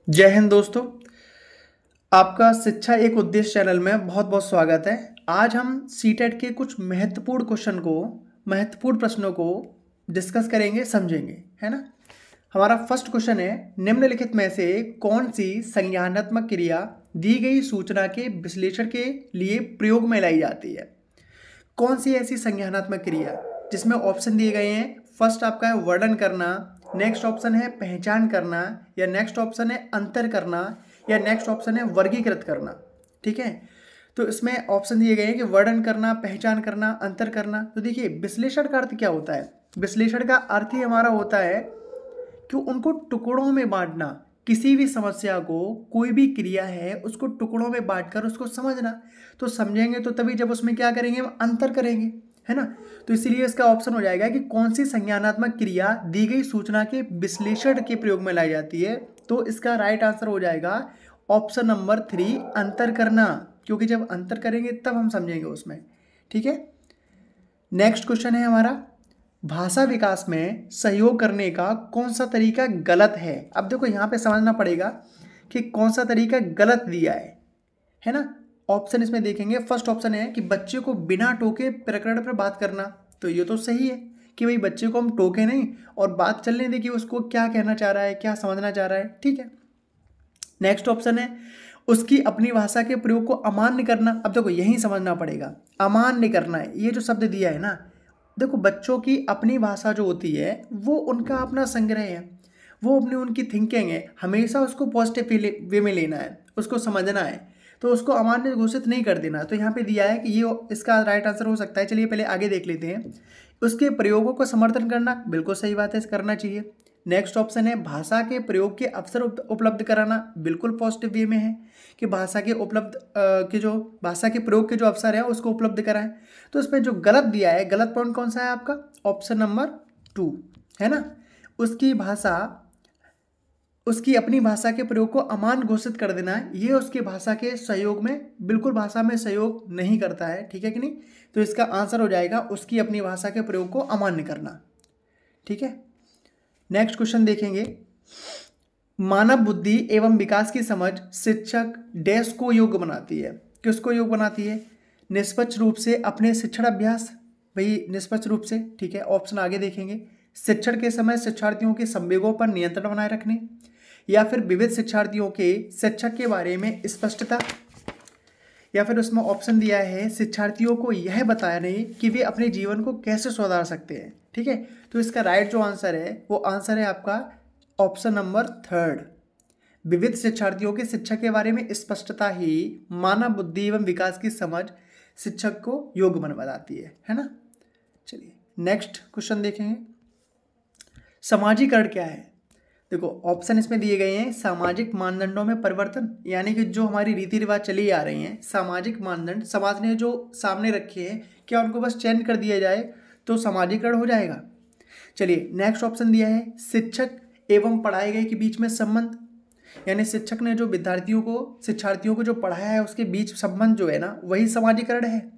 जय हिंद दोस्तों। आपका शिक्षा एक उद्देश्य चैनल में बहुत बहुत स्वागत है। आज हम सीटेट के कुछ महत्वपूर्ण प्रश्नों को डिस्कस करेंगे, समझेंगे, है ना। हमारा फर्स्ट क्वेश्चन है, निम्नलिखित में से कौन सी संज्ञानात्मक क्रिया दी गई सूचना के विश्लेषण के लिए प्रयोग में लाई जाती है। कौन सी ऐसी संज्ञानात्मक क्रिया जिसमें ऑप्शन दिए गए हैं। फर्स्ट आपका है वर्णन करना, नेक्स्ट ऑप्शन है पहचान करना, या नेक्स्ट ऑप्शन है अंतर करना, या नेक्स्ट ऑप्शन है वर्गीकृत करना। ठीक है, तो इसमें ऑप्शन दिए गए हैं कि वर्णन करना, पहचान करना, अंतर करना। तो देखिए, विश्लेषण का अर्थ क्या होता है। विश्लेषण का अर्थ ही हमारा होता है कि उनको टुकड़ों में बांटना। किसी भी समस्या को, कोई भी क्रिया है, उसको टुकड़ों में बांटकर उसको समझना। तो समझेंगे तो तभी जब उसमें क्या करेंगे, हम अंतर करेंगे, है ना। तो इसीलिए इसका ऑप्शन हो जाएगा कि कौन सी संज्ञानात्मक क्रिया दी गई सूचना के विश्लेषण के प्रयोग में लाई जाती है। तो इसका राइट आंसर हो जाएगा ऑप्शन नंबर 3, अंतर करना। क्योंकि जब अंतर करेंगे तब हम समझेंगे उसमें। ठीक है, नेक्स्ट क्वेश्चन है हमारा, भाषा विकास में सहयोग करने का कौन सा तरीका गलत है। अब देखो, यहाँ पे समझना पड़ेगा कि कौन सा तरीका गलत दिया है ना। ऑप्शन इसमें देखेंगे, फर्स्ट ऑप्शन है कि बच्चे को बिना टोके प्रकरण पर बात करना। तो ये तो सही है कि भाई बच्चे को हम टोके नहीं और बात चलने दें कि उसको क्या कहना चाह रहा है, क्या समझना चाह रहा है। ठीक है, नेक्स्ट ऑप्शन है उसकी अपनी भाषा के प्रयोग को अमान्य करना। अब देखो, यही समझना पड़ेगा, अमान्य करना है। ये जो शब्द दिया है ना, देखो, बच्चों की अपनी भाषा जो होती है वो उनका अपना संग्रह है, वो अपनी उनकी थिंकिंग है। हमेशा उसको पॉजिटिव वे में लेना है, उसको समझना है, तो उसको अमान्य घोषित नहीं कर देना। तो यहाँ पे दिया है कि ये इसका राइट आंसर हो सकता है। चलिए पहले आगे देख लेते हैं। उसके प्रयोगों को समर्थन करना, बिल्कुल सही बात है, करना चाहिए। नेक्स्ट ऑप्शन है भाषा के प्रयोग के अवसर उपलब्ध कराना, बिल्कुल पॉजिटिव वे में है कि भाषा के भाषा के प्रयोग के जो अवसर है उसको उपलब्ध कराएं। तो इसमें जो गलत दिया है, गलत पॉइंट कौन सा है आपका, ऑप्शन नंबर 2, है ना। उसकी अपनी भाषा के प्रयोग को अमान्य घोषित कर देना है, ये उसकी भाषा के सहयोग में, बिल्कुल भाषा में सहयोग नहीं करता है। ठीक है कि नहीं। तो इसका आंसर हो जाएगा उसकी अपनी भाषा के प्रयोग को अमान्य करना। ठीक है, नेक्स्ट क्वेश्चन देखेंगे, मानव बुद्धि एवं विकास की समझ शिक्षक डैश को योग्य बनाती है। किसको योग्य बनाती है, निष्पक्ष रूप से अपने शिक्षण अभ्यास, भाई निष्पक्ष रूप से। ठीक है, ऑप्शन आगे देखेंगे, शिक्षण के समय शिक्षार्थियों के संवेगों पर नियंत्रण बनाए रखने, या फिर विविध शिक्षार्थियों के शिक्षक के बारे में स्पष्टता, या फिर उसमें ऑप्शन दिया है शिक्षार्थियों को यह बताने कि वे अपने जीवन को कैसे सुधार सकते हैं। ठीक है, तो इसका राइट जो आंसर है वो आंसर है आपका ऑप्शन नंबर 3, विविध शिक्षार्थियों के शिक्षक के बारे में स्पष्टता ही मानव बुद्धि एवं विकास की समझ शिक्षक को योग्य बनाती है ना। चलिए नेक्स्ट क्वेश्चन देखेंगे, समाजीकरण क्या है। देखो, ऑप्शन इसमें दिए गए हैं, सामाजिक मानदंडों में परिवर्तन, यानी कि जो हमारी रीति रिवाज चली आ रही हैं, सामाजिक मानदंड समाज ने जो सामने रखे हैं, क्या उनको बस चेंज कर दिया जाए तो समाजीकरण हो जाएगा। चलिए नेक्स्ट ऑप्शन दिया है शिक्षक एवं पढ़ाए गए के बीच में संबंध, यानी शिक्षक ने जो शिक्षार्थियों को जो पढ़ाया है उसके बीच संबंध जो है ना, वही समाजीकरण है।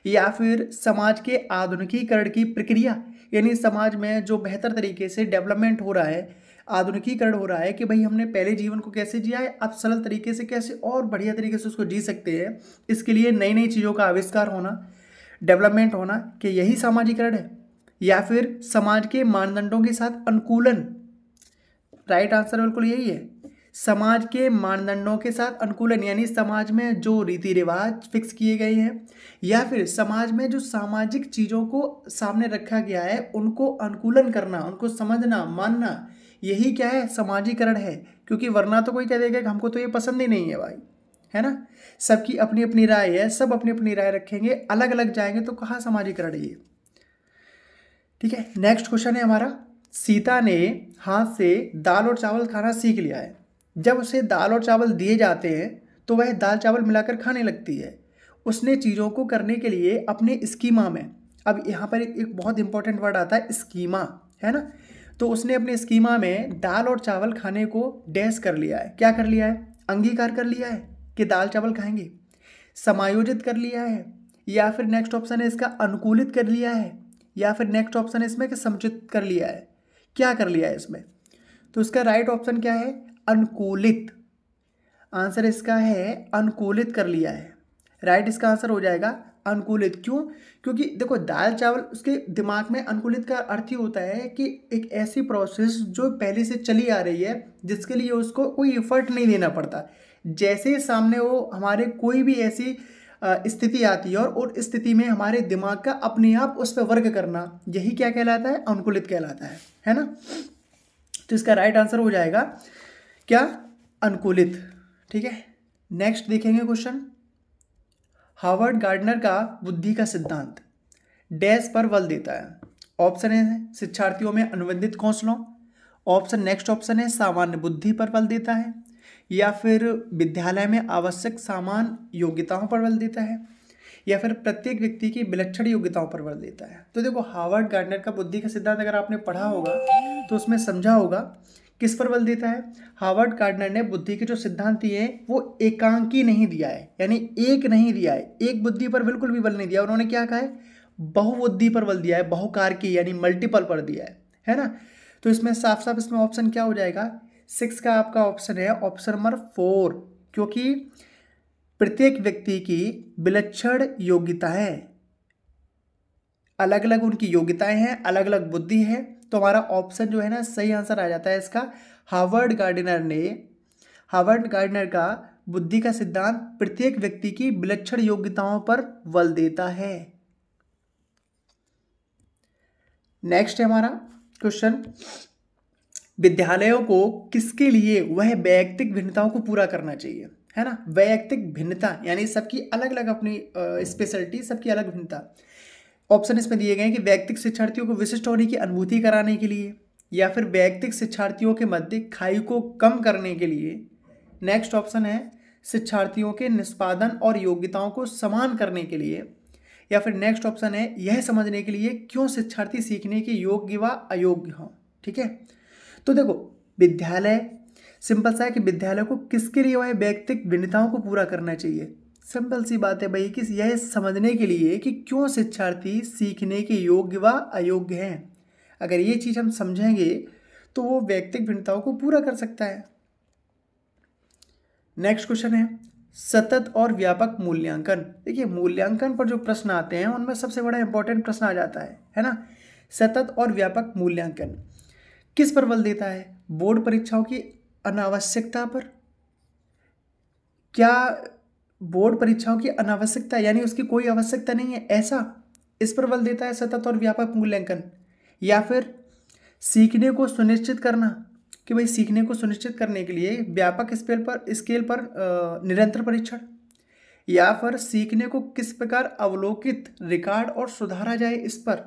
या फिर समाज के आधुनिकीकरण की प्रक्रिया, यानी समाज में जो बेहतर तरीके से डेवलपमेंट हो रहा है, आधुनिकीकरण हो रहा है कि भाई हमने पहले जीवन को कैसे जिया है, अब सरल तरीके से कैसे और बढ़िया तरीके से उसको जी सकते हैं। इसके लिए नई नई चीज़ों का आविष्कार होना, डेवलपमेंट होना, कि यही सामाजिकरण है। या फिर समाज के मानदंडों के साथ अनुकूलन, राइट आंसर बिल्कुल यही है, समाज के मानदंडों के साथ अनुकूलन, यानी समाज में जो रीति रिवाज फिक्स किए गए हैं, या फिर समाज में जो सामाजिक चीज़ों को सामने रखा गया है उनको अनुकूलन करना, उनको समझना, मानना, यही क्या है, समाजीकरण है। क्योंकि वरना तो कोई कह देगा कि हमको तो ये पसंद ही नहीं है भाई, है ना। सबकी अपनी अपनी राय है, सब अपनी अपनी राय रखेंगे, अलग अलग जाएंगे तो कहाँ समाजीकरण है ये। ठीक है, नेक्स्ट क्वेश्चन है हमारा, सीता ने हाथ से दाल और चावल खाना सीख लिया है। जब उसे दाल और चावल दिए जाते हैं तो वह दाल चावल मिलाकर खाने लगती है। उसने चीज़ों को करने के लिए अपने स्कीमा में, अब यहाँ पर एक बहुत इंपॉर्टेंट वर्ड आता है स्कीमा, है ना। तो उसने अपने स्कीमा में दाल और चावल खाने को डैश कर लिया है। क्या कर लिया है, अंगीकार कर लिया है कि दाल चावल खाएंगे, समायोजित कर लिया है, या फिर नेक्स्ट ऑप्शन है इसका अनुकूलित कर लिया है, या फिर नेक्स्ट ऑप्शन है इसमें कि समुचित कर लिया है। क्या कर लिया है इसमें, तो इसका राइट ऑप्शन क्या है, अनुकूलित, आंसर इसका है अनुकूलित कर लिया है। राइट इसका आंसर हो जाएगा अनुकूलित। क्यों? क्योंकि देखो दाल चावल उसके दिमाग में अनुकूलित का अर्थ ही होता है कि एक ऐसी प्रोसेस जो पहले से चली आ रही है, जिसके लिए उसको कोई एफर्ट नहीं देना पड़ता। जैसे सामने वो हमारे कोई भी ऐसी स्थिति आती है और उस स्थिति में हमारे दिमाग का अपने आप उस पर वर्क करना, यही क्या कहलाता है? अनुकूलित कहलाता है ना। तो इसका राइट आंसर हो जाएगा क्या? अनुकूलित। ठीक है, नेक्स्ट देखेंगे क्वेश्चन। हार्वर्ड गार्डनर का बुद्धि का सिद्धांत डैश पर बल देता है। ऑप्शन है शिक्षार्थियों में अनुबंधित कौशलों, ऑप्शन नेक्स्ट ऑप्शन है सामान्य बुद्धि पर बल देता है, या फिर विद्यालय में आवश्यक सामान्य योग्यताओं पर बल देता है, या फिर प्रत्येक व्यक्ति की विलक्षण योग्यताओं पर बल देता है। तो देखो हार्वर्ड गार्डनर का बुद्धि का सिद्धांत अगर आपने पढ़ा होगा तो उसमें समझा होगा किस पर बल देता है। हार्वर्ड गार्डनर ने बुद्धि के जो सिद्धांत दिए वो एकांकी नहीं दिया है, यानी एक नहीं दिया है, एक बुद्धि पर बिल्कुल भी बल नहीं दिया। उन्होंने क्या कहा है? बहुबुद्धि पर बल दिया है, बहुकारकी यानी मल्टीपल पर दिया है ना। तो इसमें साफ साफ इसमें ऑप्शन क्या हो जाएगा? 6 का आपका ऑप्शन है ऑप्शन नंबर 4, क्योंकि प्रत्येक व्यक्ति की विलक्षण योग्यताएं, अलग अलग उनकी योग्यताएं हैं, अलग अलग बुद्धि है। तो हमारा ऑप्शन जो है ना सही आंसर आ जाता है इसका। हार्वर्ड गार्डनर का बुद्धि का सिद्धांत प्रत्येक व्यक्ति की विलक्षण योग्यताओं पर बल देता है। नेक्स्ट है हमारा क्वेश्चन, विद्यालयों को किसके लिए वह वैयक्तिक भिन्नताओं को पूरा करना चाहिए, है ना। वैयक्तिक भिन्नता यानी सबकी अलग अलग अपनी स्पेशलिटी, सबकी अलग भिन्नता। ऑप्शन इसमें दिए गए हैं कि वैयक्तिक शिक्षार्थियों को विशिष्ट होने की अनुभूति कराने के लिए, या फिर वैयक्तिक शिक्षार्थियों के मध्य खाई को कम करने के लिए। नेक्स्ट ऑप्शन है शिक्षार्थियों के निष्पादन और योग्यताओं को समान करने के लिए, या फिर नेक्स्ट ऑप्शन है यह समझने के लिए क्यों शिक्षार्थी सीखने के योग्य व अयोग्य हों। ठीक है, तो देखो विद्यालय सिंपल सा है कि विद्यालय को किसके लिए वह वैयक्तिक भिन्नताओं को पूरा करना चाहिए। सिंपल सी बात है भाई कि यह समझने के लिए कि क्यों शिक्षार्थी सीखने के योग्य व अयोग्य हैं। अगर ये चीज़ हम समझेंगे तो वो वैयक्तिक भिन्नताओं को पूरा कर सकता है। नेक्स्ट क्वेश्चन है सतत और व्यापक मूल्यांकन। देखिए मूल्यांकन पर जो प्रश्न आते हैं उनमें सबसे बड़ा इंपॉर्टेंट प्रश्न आ जाता है ना। सतत और व्यापक मूल्यांकन किस पर बल देता है? बोर्ड परीक्षाओं की अनावश्यकता पर। क्या बोर्ड परीक्षाओं की अनावश्यकता यानी उसकी कोई आवश्यकता नहीं है, ऐसा इस पर बल देता है सतत और व्यापक मूल्यांकन, या फिर सीखने को सुनिश्चित करना कि भाई सीखने को सुनिश्चित करने के लिए व्यापक स्केल पर निरंतर परीक्षण, या फिर सीखने को किस प्रकार अवलोकित, रिकॉर्ड और सुधारा जाए इस पर,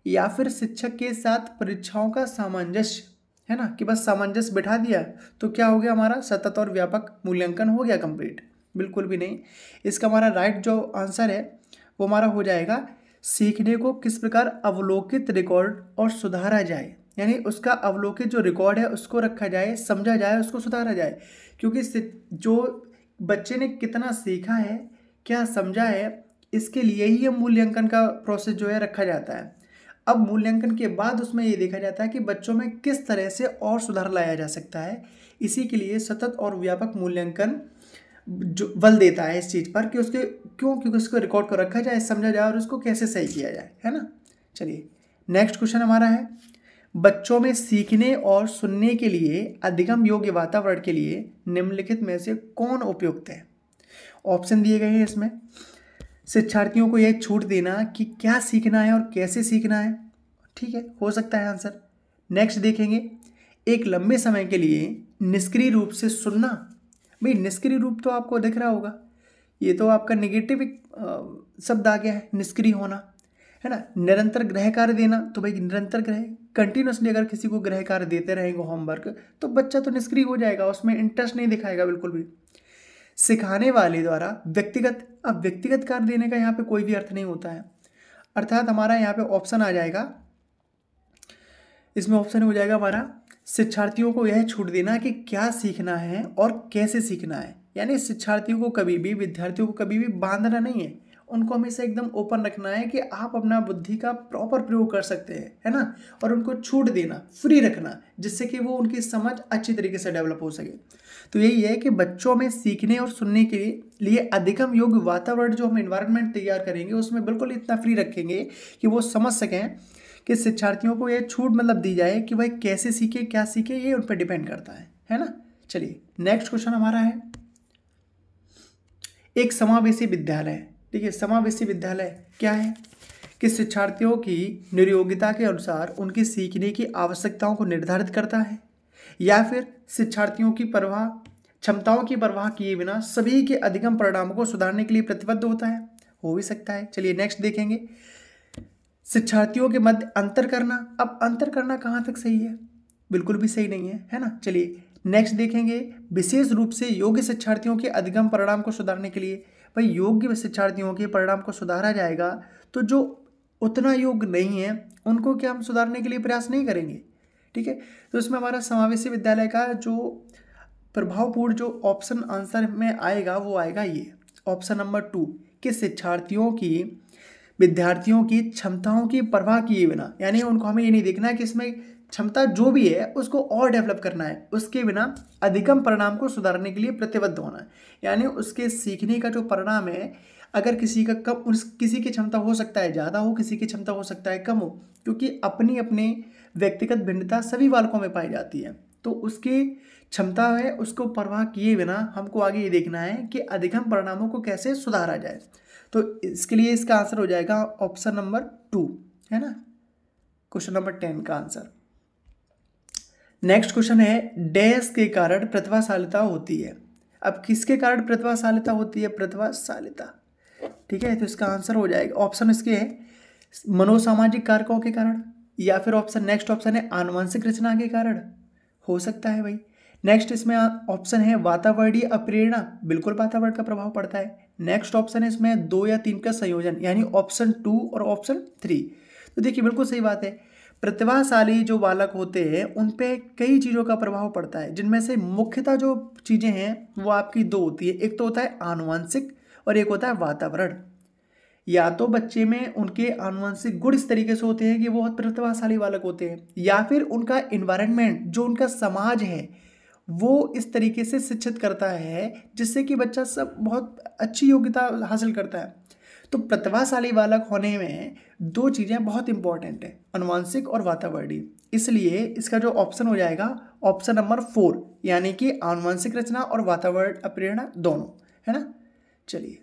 या फिर शिक्षक के साथ परीक्षाओं का सामंजस्य, है ना, कि बस सामंजस्य बिठा दिया तो क्या हो गया हमारा सतत और व्यापक मूल्यांकन हो गया कंप्लीट। बिल्कुल भी नहीं। इसका हमारा राइट जो आंसर है वो हमारा हो जाएगा सीखने को किस प्रकार अवलोकित, रिकॉर्ड और सुधारा जाए, यानी उसका अवलोकित जो रिकॉर्ड है उसको रखा जाए, समझा जाए, उसको सुधारा जाए। क्योंकि जो बच्चे ने कितना सीखा है, क्या समझा है, इसके लिए ही ये मूल्यांकन का प्रोसेस जो है रखा जाता है। अब मूल्यांकन के बाद उसमें ये देखा जाता है कि बच्चों में किस तरह से और सुधार लाया जा सकता है। इसी के लिए सतत और व्यापक मूल्यांकन जो बल देता है इस चीज़ पर कि उसके क्योंकि उसको रिकॉर्ड को रखा जाए, समझा जाए और उसको कैसे सही किया जाए, है ना। चलिए नेक्स्ट क्वेश्चन हमारा है बच्चों में सीखने और सुनने के लिए अधिगम योग्य वातावरण के लिए निम्नलिखित में से कौन उपयुक्त है। ऑप्शन दिए गए हैं इसमें। शिक्षार्थियों को यह छूट देना कि क्या सीखना है और कैसे सीखना है, ठीक है, हो सकता है आंसर। नेक्स्ट देखेंगे एक लंबे समय के लिए निष्क्रिय रूप से सुनना। भाई निष्क्रिय रूप तो आपको दिख रहा होगा, ये तो आपका नेगेटिव शब्द आ गया है, निष्क्रिय होना, है ना। निरंतर गृह कार्य देना, तो भाई निरंतर गृह कंटिन्यूसली अगर किसी को गृह कार्य देते रहेंगे होमवर्क तो बच्चा तो निष्क्रिय हो जाएगा, उसमें इंटरेस्ट नहीं दिखाएगा बिल्कुल भी। सिखाने वाले द्वारा व्यक्तिगत, अब व्यक्तिगत कार्य देने का यहाँ पे कोई भी अर्थ नहीं होता है, अर्थात हमारा यहाँ पे ऑप्शन आ जाएगा, इसमें ऑप्शन हो जाएगा हमारा शिक्षार्थियों को यह छूट देना कि क्या सीखना है और कैसे सीखना है। यानी शिक्षार्थियों को कभी भी, विद्यार्थियों को कभी भी बांधना नहीं है, उनको हमेशा एकदम ओपन रखना है कि आप अपना बुद्धि का प्रॉपर प्रयोग कर सकते हैं, है ना, और उनको छूट देना, फ्री रखना, जिससे कि वो उनकी समझ अच्छी तरीके से डेवलप हो सके। तो यही है कि बच्चों में सीखने और सुनने के लिए अधिगम योग्य वातावरण जो हम इन्वायरमेंट तैयार करेंगे उसमें बिल्कुल इतना फ्री रखेंगे कि वो समझ सकें कि शिक्षार्थियों को ये छूट मतलब दी जाए कि भाई कैसे सीखे, क्या सीखे, ये उन पर डिपेंड करता है ना। चलिए नेक्स्ट क्वेश्चन हमारा है, एक समावेशी विद्यालय। ठीक है, समावेशी विद्यालय क्या है कि शिक्षार्थियों की नियोगिता के अनुसार उनकी सीखने की आवश्यकताओं को निर्धारित करता है, या फिर शिक्षार्थियों की क्षमताओं की परवाह किए बिना सभी के अधिगम परिणामों को सुधारने के लिए प्रतिबद्ध होता है। हो भी सकता है। चलिए नेक्स्ट देखेंगे, शिक्षार्थियों के मध्य अंतर करना। अब अंतर करना कहाँ तक सही है? बिल्कुल भी सही नहीं है ना। चलिए नेक्स्ट देखेंगे, विशेष रूप से योग्य शिक्षार्थियों के अधिगम परिणाम को सुधारने के लिए। भाई योग्य शिक्षार्थियों के परिणाम को सुधारा जाएगा तो जो उतना योग्य नहीं है उनको क्या हम सुधारने के लिए प्रयास नहीं करेंगे? ठीक है, तो इसमें हमारा समावेशी विद्यालय का जो प्रभावपूर्ण जो ऑप्शन आंसर में आएगा वो आएगा ये ऑप्शन नंबर 2 कि विद्यार्थियों की क्षमताओं की परवाह किए बिना, यानी उनको हमें ये नहीं देखना है कि इसमें क्षमता जो भी है उसको और डेवलप करना है, उसके बिना अधिगम परिणाम को सुधारने के लिए प्रतिबद्ध होना है। यानी उसके सीखने का जो परिणाम है, अगर किसी का कम, किसी की क्षमता हो सकता है ज़्यादा हो, किसी की क्षमता हो सकता है कम हो, क्योंकि अपनी अपनी व्यक्तिगत भिन्नता सभी बालकों में पाई जाती है। तो उसकी क्षमता है, उसको परवाह किए बिना हमको आगे ये देखना है कि अधिगम परिणामों को कैसे सुधारा जाए। तो इसके लिए इसका आंसर हो जाएगा ऑप्शन नंबर 2, है ना, क्वेश्चन नंबर 10 का आंसर। नेक्स्ट क्वेश्चन है, डैश के कारण प्रतिभाशालिता होती है। अब किसके कारण प्रतिभाशालिता होती है? प्रतिभाशालिता, ठीक है, तो इसका आंसर हो जाएगा, ऑप्शन इसके है मनोसामाजिक कारकों के कारण, या फिर ऑप्शन नेक्स्ट ऑप्शन है आनुवंशिक रचना के कारण, हो सकता है भाई। नेक्स्ट इसमें ऑप्शन है वातावरणीय अप्रेरणा, बिल्कुल वातावरण का प्रभाव पड़ता है। नेक्स्ट ऑप्शन है इसमें 2 या 3 का संयोजन, यानी ऑप्शन 2 और ऑप्शन 3। तो देखिए बिल्कुल सही बात है, प्रतिभाशाली जो बालक होते हैं उन पे कई चीज़ों का प्रभाव पड़ता है, जिनमें से मुख्यतः जो चीज़ें हैं वो आपकी 2 होती है, एक तो होता है आनुवंशिक और एक होता है वातावरण। या तो बच्चे में उनके आनुवंशिक गुण इस तरीके से होते हैं कि वो बहुत प्रतिभाशाली बालक होते हैं, या फिर उनका इन्वायरमेंट जो उनका समाज है वो इस तरीके से शिक्षित करता है जिससे कि बच्चा सब बहुत अच्छी योग्यता हासिल करता है। तो प्रतिभाशाली बालक होने में 2 चीज़ें बहुत इंपॉर्टेंट है, आनुवंशिक और वातावरणीय। इसलिए इसका जो ऑप्शन हो जाएगा ऑप्शन नंबर 4, यानी कि आनुवंशिक रचना और वातावरण अप्रेरणा दोनों, है ना। चलिए